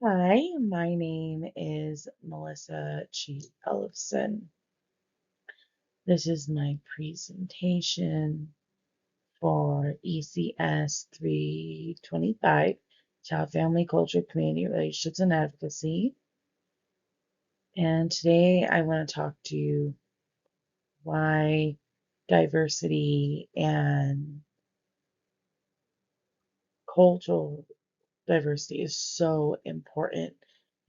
Hi, my name is Melissa Cheat Ellison. This is my presentation for ECS 325, Child Family Culture, Community Relationships, and Advocacy. And today I want to talk to you why diversity and cultural diversity is so important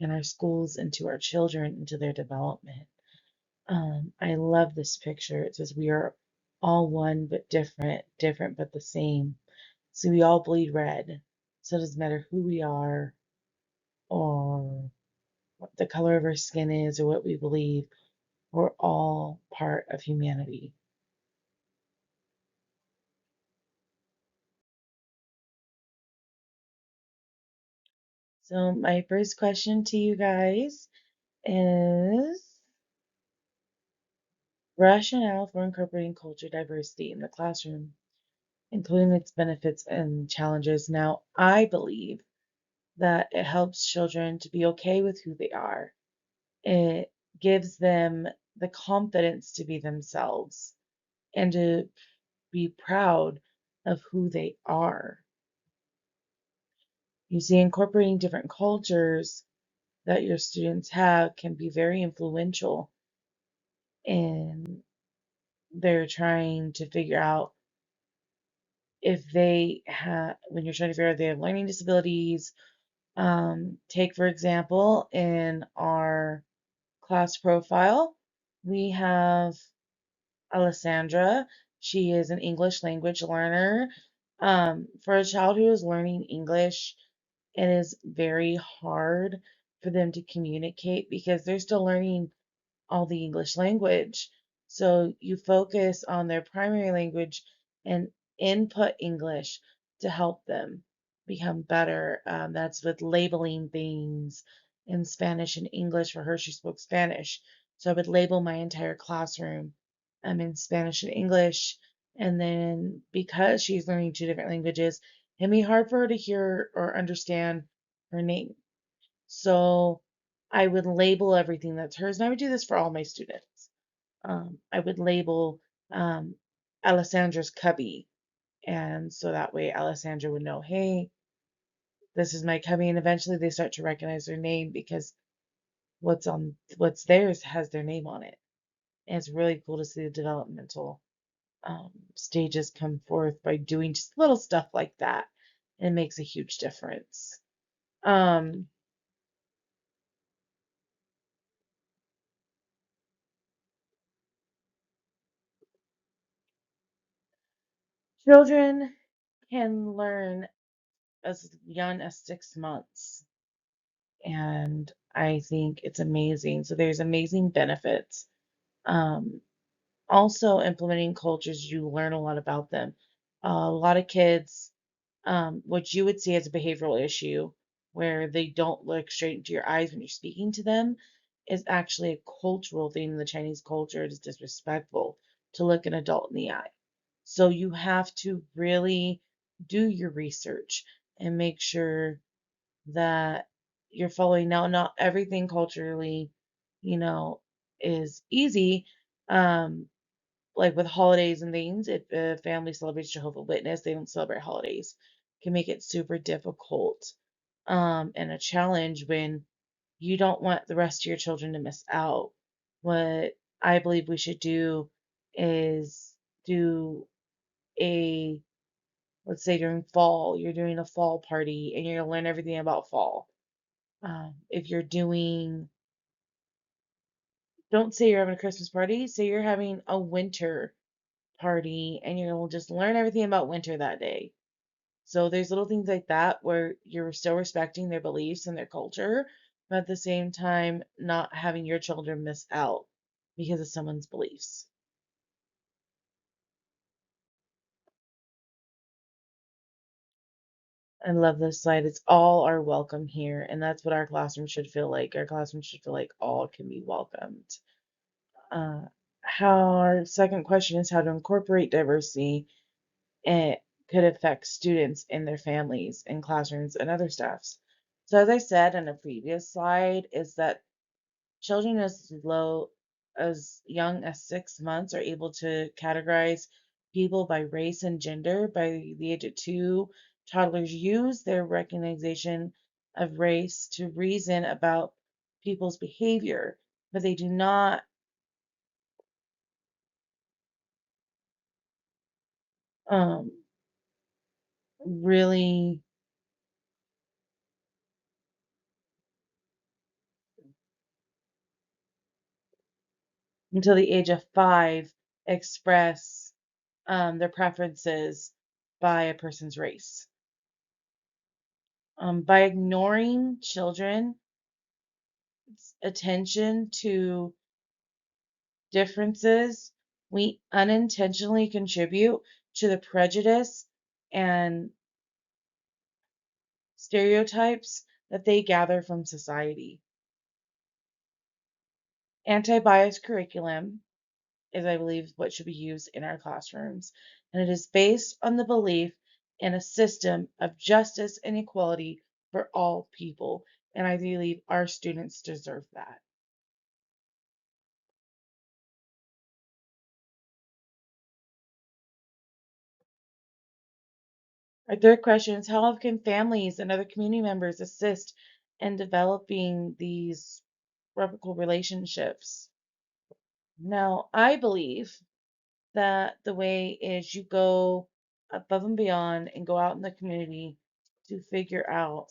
in our schools and to our children and to their development. I love this picture. It says we are all one but different, different but the same. So we all bleed red. So it doesn't matter who we are or what the color of our skin is or what we believe. We're all part of humanity. So my first question to you guys is rationale for incorporating culture diversity in the classroom, including its benefits and challenges. Now, I believe that it helps children to be okay with who they are. It gives them the confidence to be themselves and to be proud of who they are. You see, incorporating different cultures that your students have can be very influential in they're trying to figure out if they have, when you're trying to figure out if they have learning disabilities. Take, for example, in our class profile, we have Alessandra. She is an English language learner. For a child who is learning English, it is very hard for them to communicate because they're still learning all the English language. So you focus on their primary language and input English to help them become better. That's with labeling things in Spanish and English. For her, she spoke Spanish. So I would label my entire classroom in Spanish and English. And then because she's learning two different languages, it'd be hard for her to hear or understand her name. So I would label everything that's hers, and I would do this for all my students. I would label um, Alessandra's cubby, and so that way Alessandra would know, hey, this is my cubby, and eventually they start to recognize their name because what's theirs has their name on it. And it's really cool to see the developmental stages come forth by doing just little stuff like that. It makes a huge difference. Um, Children can learn as young as 6 months, and I think it's amazing. So there's amazing benefits. Um, Also, implementing cultures, you learn a lot about them. A lot of kids, what you would see as a behavioral issue, where they don't look straight into your eyes when you're speaking to them, is actually a cultural thing in the Chinese culture. It is disrespectful to look an adult in the eye. So you have to really do your research and make sure that you're following. Now, not everything culturally, you know, is easy. Um, like with holidays and things, if a family celebrates Jehovah Witness, they don't celebrate holidays. Can make it super difficult and a challenge when you don't want the rest of your children to miss out. What I believe we should do is do a, let's say during fall, you're doing a fall party and you're going to learn everything about fall. If you're doing, don't say you're having a Christmas party, say you're having a winter party and you're going to just learn everything about winter that day. So there's little things like that where you're still respecting their beliefs and their culture, but at the same time, not having your children miss out because of someone's beliefs. I love this slide. It's all are welcome here, and that's what our classroom should feel like. Our classroom should feel like all can be welcomed. Uh, how our second question is how to incorporate diversity and could affect students and their families and classrooms and other staffs. So as I said in a previous slide, is that children as young as 6 months are able to categorize people by race and gender. By the age of 2, toddlers use their recognition of race to reason about people's behavior, but they do not um, really, until the age of 5, express their preferences by a person's race. By ignoring children's attention to differences, we unintentionally contribute to the prejudice and stereotypes that they gather from society. Anti bias curriculum is, I believe, what should be used in our classrooms, and it is based on the belief in a system of justice and equality for all people, and I believe our students deserve that. Our third question is, how can families and other community members assist in developing these reciprocal relationships? Now, I believe that the way is you go above and beyond and go out in the community to figure out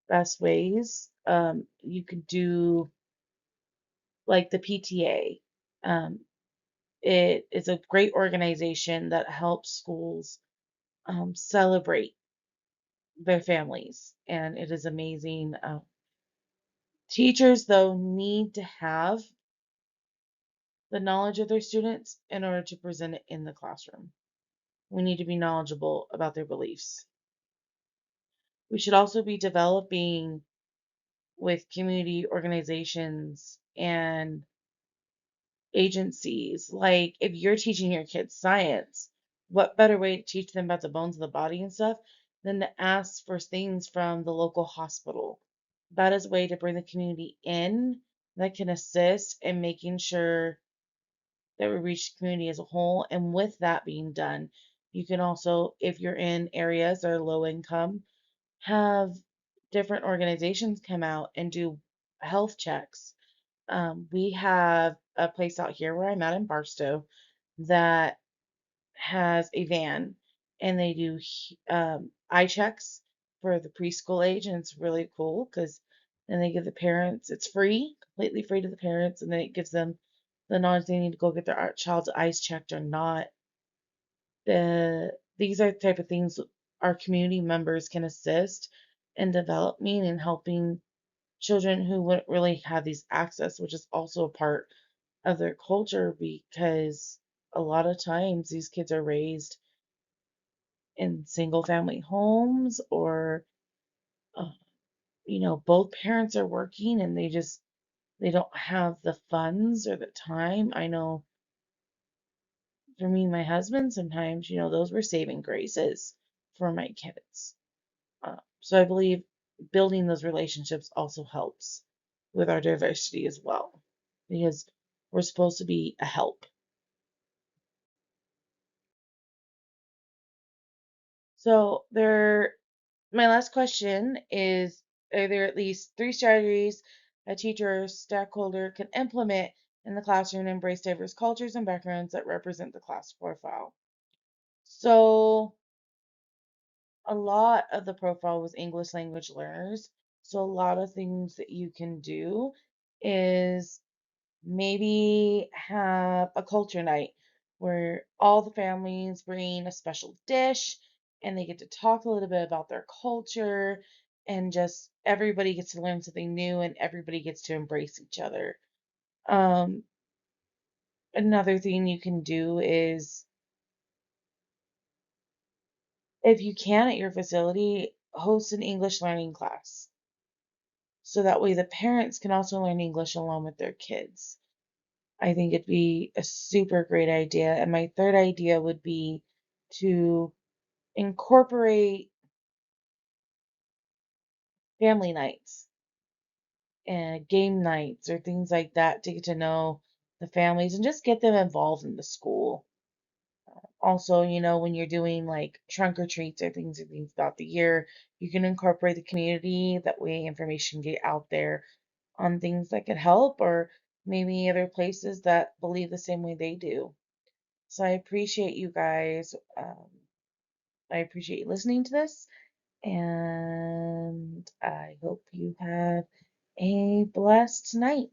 best ways. You could do like the PTA. Um, it is a great organization that helps schools celebrate their families, and it is amazing. Teachers, though, need to have the knowledge of their students in order to present it in the classroom. We need to be knowledgeable about their beliefs. We should also be developing with community organizations and agencies. Like if you're teaching your kids science, what better way to teach them about the bones of the body and stuff than to ask for things from the local hospital? That is a way to bring the community in that can assist in making sure that we reach the community as a whole. And with that being done, you can also, if you're in areas that are low income, have different organizations come out and do health checks. We have a place out here where I'm at in Barstow that has a van, and they do eye checks for the preschool age, and it's really cool because then they give the parents, it's free, completely free to the parents, and then it gives them the knowledge they need to go get their child's eyes checked or not. These are the type of things our community members can assist in developing and helping children who wouldn't really have these access, which is also a part of their culture because a lot of times these kids are raised in single family homes or uh, both parents are working and they don't have the funds or the time. I know for me and my husband sometimes, those were saving graces for my kids. So I believe building those relationships also helps with our diversity as well because we're supposed to be a help. So my last question is, are there at least 3 strategies a teacher or stakeholder can implement in the classroom to embrace diverse cultures and backgrounds that represent the class profile? So a lot of the profile was English language learners. So a lot of things that you can do is maybe have a culture night where all the families bring a special dish and they get to talk a little bit about their culture and just everybody gets to learn something new and everybody gets to embrace each other. Um, Another thing you can do is if you can at your facility, host an English learning class. So that way the parents can also learn English along with their kids. I think it'd be a super great idea. And my third idea would be to incorporate family nights and game nights or things like that to get to know the families and just get them involved in the school. Also, when you're doing like trunk or treats or things throughout the year, you can incorporate the community. That way, information get out there on things that could help, or maybe other places that believe the same way they do. So I appreciate you guys. I appreciate you listening to this, and I hope you have a blessed night.